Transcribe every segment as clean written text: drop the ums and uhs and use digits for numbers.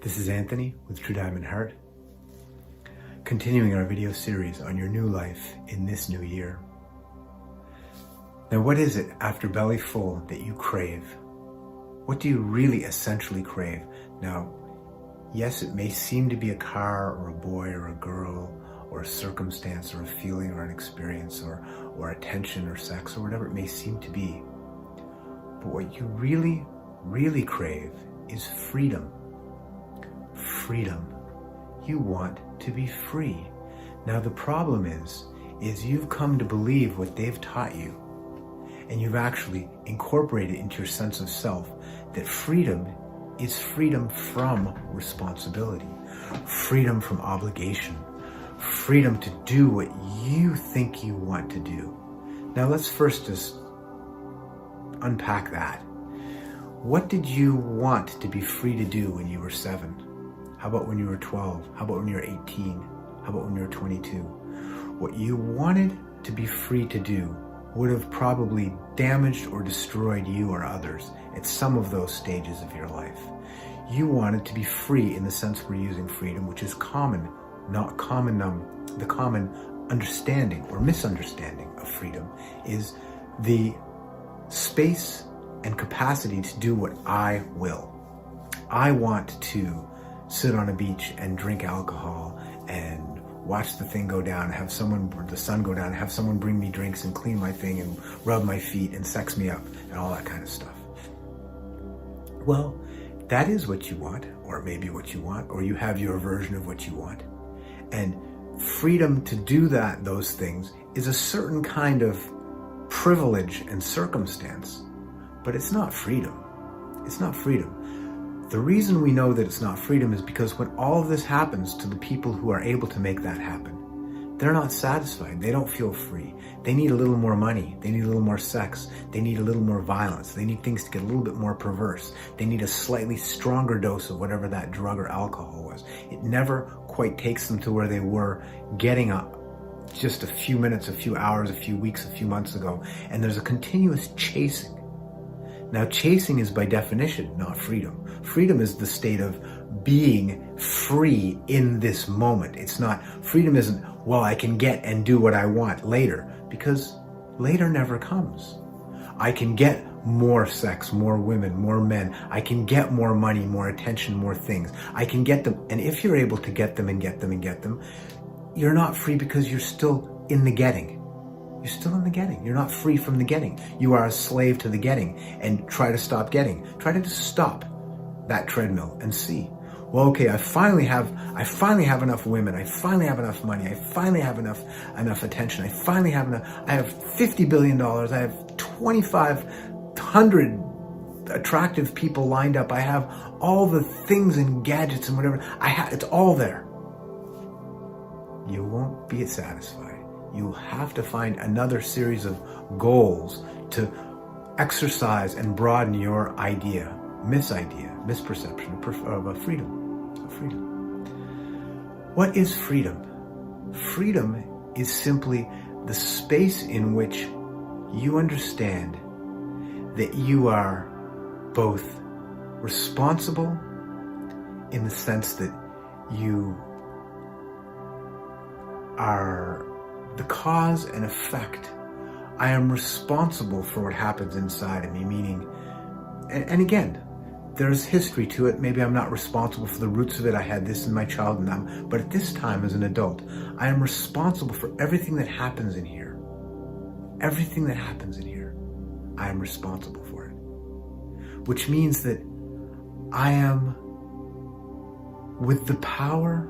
This is Anthony with True Diamond Heart, continuing our video series on your new life in this new year. Now, what is it after belly full that you crave? What do you really essentially crave? Now, yes, it may seem to be a car or a boy or a girl or a circumstance or a feeling or an experience or attention or sex or whatever it may seem to be. But what you really, really crave is freedom. Freedom. You want to be free. Now the problem is you've come to believe what they've taught you, and you've actually incorporated into your sense of self that freedom is freedom from responsibility, freedom from obligation, freedom to do what you think you want to do. Now let's first just unpack that. What did you want to be free to do when you were 7? How about when you were 12? How about when you were 18? How about when you were 22? What you wanted to be free to do would have probably damaged or destroyed you or others at some of those stages of your life. You wanted to be free in the sense we're using freedom, which is common, not common. The common understanding or misunderstanding of freedom is the space and capacity to do what I will. I want to sit on a beach and drink alcohol and watch the thing go down, the sun go down, have someone bring me drinks and clean my thing and rub my feet and sex me up and all that kind of stuff. Well, that is what you want, or maybe what you want, or you have your version of what you want. And freedom to do those things is a certain kind of privilege and circumstance, but it's not freedom. It's not freedom. The reason we know that it's not freedom is because when all of this happens to the people who are able to make that happen, they're not satisfied. They don't feel free. They need a little more money. They need a little more sex. They need a little more violence. They need things to get a little bit more perverse. They need a slightly stronger dose of whatever that drug or alcohol was. It never quite takes them to where they were getting up just a few minutes, a few hours, a few weeks, a few months ago. And there's a continuous chasing. Now, chasing is by definition not freedom. Freedom is the state of being free in this moment. It's not, freedom isn't, well, I can get and do what I want later, because later never comes. I can get more sex, more women, more men. I can get more money, more attention, more things. I can get them. And if you're able to get them and get them and get them, you're not free because you're still in the getting. You're still in the getting. You're not free from the getting. You are a slave to the getting, and try to stop getting. Try to just stop that treadmill and see, well, okay, I finally have enough women. I finally have enough money. I finally have enough attention. I have $50 billion. I have 2,500 attractive people lined up. I have all the things and gadgets and whatever. It's all there. You won't be satisfied. You'll have to find another series of goals to exercise and broaden your misperception of freedom. What is freedom? Freedom is simply the space in which you understand that you are both responsible in the sense that you are the cause and effect. I am responsible for what happens inside of me, meaning, and again, there's history to it. Maybe I'm not responsible for the roots of it. I had this in my childhood, but at this time as an adult, I am responsible for everything that happens in here. Everything that happens in here, I am responsible for it. Which means that I am with the power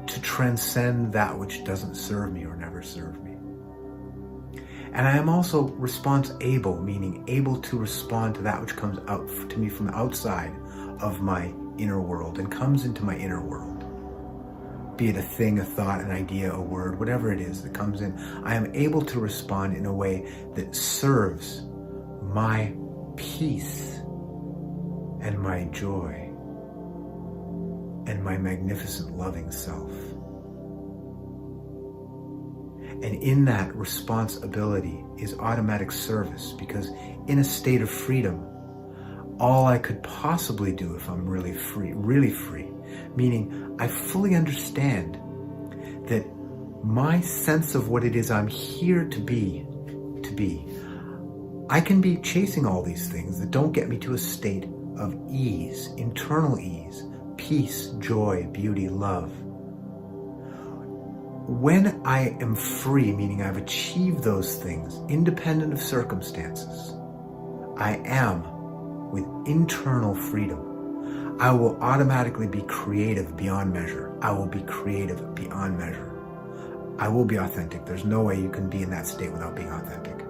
to transcend that which doesn't serve me or never served me. And I am also response-able, meaning able to respond to that which comes out to me from outside of my inner world and comes into my inner world. Be it a thing, a thought, an idea, a word, whatever it is that comes in, I am able to respond in a way that serves my peace and my joy and my magnificent loving self. And in that responsibility is automatic service, because in a state of freedom, all I could possibly do if I'm really free, meaning I fully understand that my sense of what it is I'm here to be, I can be chasing all these things that don't get me to a state of ease, internal ease, peace, joy, beauty, love. When I am free, meaning I've achieved those things independent of circumstances, I am with internal freedom. I will automatically be creative beyond measure. I will be creative beyond measure. I will be authentic. There's no way you can be in that state without being authentic.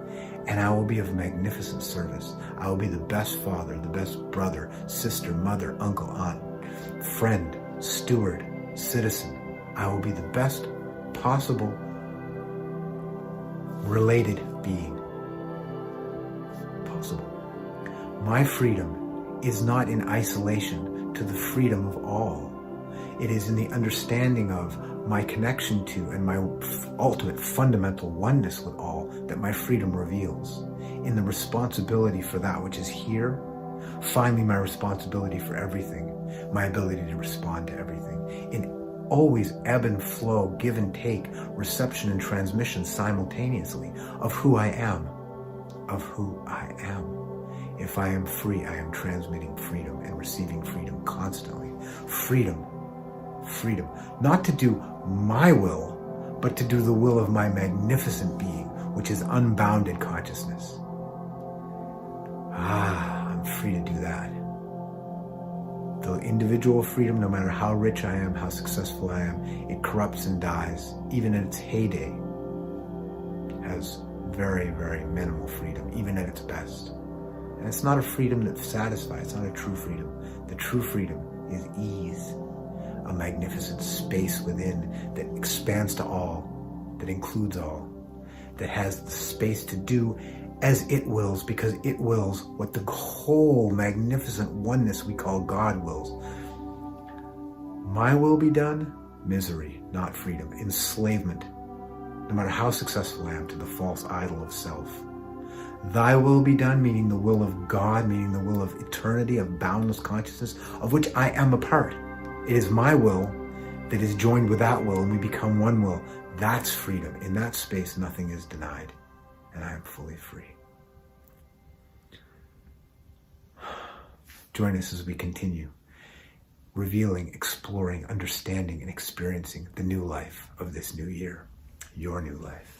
And I will be of magnificent service. I will be the best father, the best brother, sister, mother, uncle, aunt, friend, steward, citizen. I will be the best possible related being possible. My freedom is not in isolation to the freedom of all. It is in the understanding of my connection to and my ultimate fundamental oneness with all that my freedom reveals. In the responsibility for that which is here, finally my responsibility for everything, my ability to respond to everything. In always ebb and flow, give and take, reception and transmission simultaneously of who I am, If I am free, I am transmitting freedom and receiving freedom constantly. Freedom, not to do my will, but to do the will of my magnificent being, which is unbounded consciousness. I'm free to do that. The individual freedom, no matter how rich I am, how successful I am, it corrupts and dies. Even in its heyday, has very, very minimal freedom, even at its best. And it's not a freedom that satisfies. It's not a true freedom. The true freedom is ease, a magnificent space within that expands to all, that includes all, that has the space to do as it wills, because it wills what the whole magnificent oneness we call God wills. My will be done, misery, not freedom, enslavement, no matter how successful I am, to the false idol of self. Thy will be done, meaning the will of God, meaning the will of eternity, of boundless consciousness, of which I am a part. It is my will that is joined with that will, and we become one will. That's freedom. In that space, nothing is denied, and I am fully free. Join us as we continue revealing, exploring, understanding, and experiencing the new life of this new year, your new life.